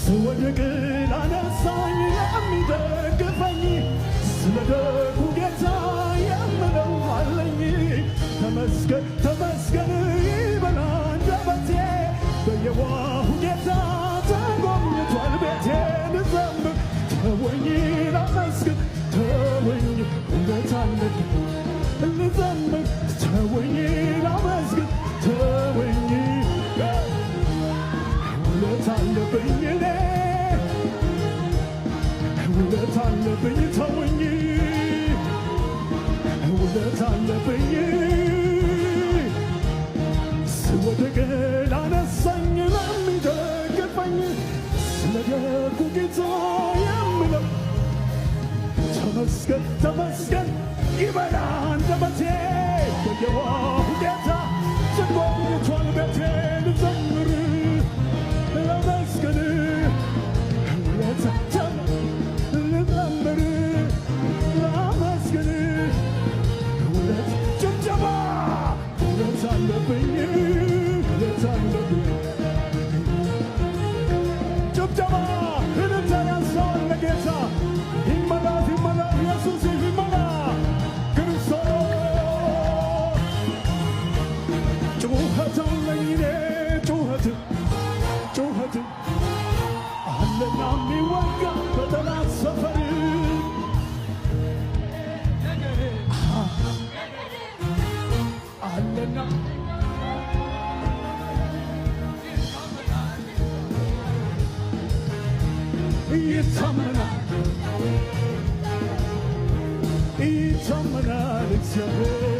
ስወድቅ ላነሳኝ የሚደግፈኝ ስለ ደጉ ጌታ የምለው አለኝ። ተመስገን ተመስገን ይበል አንደበቴ በየዋሁ ጌታ ተጎብኝቷል ቤቴ። ልዘምር ተወኝ ላመስግን ተወኝ ውለታ አለብኝ። ልዘምር ተወኝ ላመስግን ተወኝ ውለታ አለብኝ እኔ ውለታ አለብኝ ተወኝ ውለታ አለብኝ። ስወድቅ ላነሳኝ ለሚደግፈኝ ስለ ደጉ ጌታ የምለው ተመስገን ተመስገን ይበል አንደበቴ በየዋሁ ጌታ ተጎብኝቷል ቤቴ። ልዘምር ላመስግን ውለታ ልዘምር ላመስግን ውለታ ጭብጨባ ውለታ አለብኝ ውለታ አለብኝ ጭብጨባ እልልታ ያንሳል ለጌታ ይመላ ይመላ ኢየሱስ ይመላ ክርስቶስ ጩኸት አለኝ እኔ ጩኸት ጩኸት አለና የሚወጋ በጠላት ሰፈር አለና ይታመናል ይታመናል እግዚአብሔር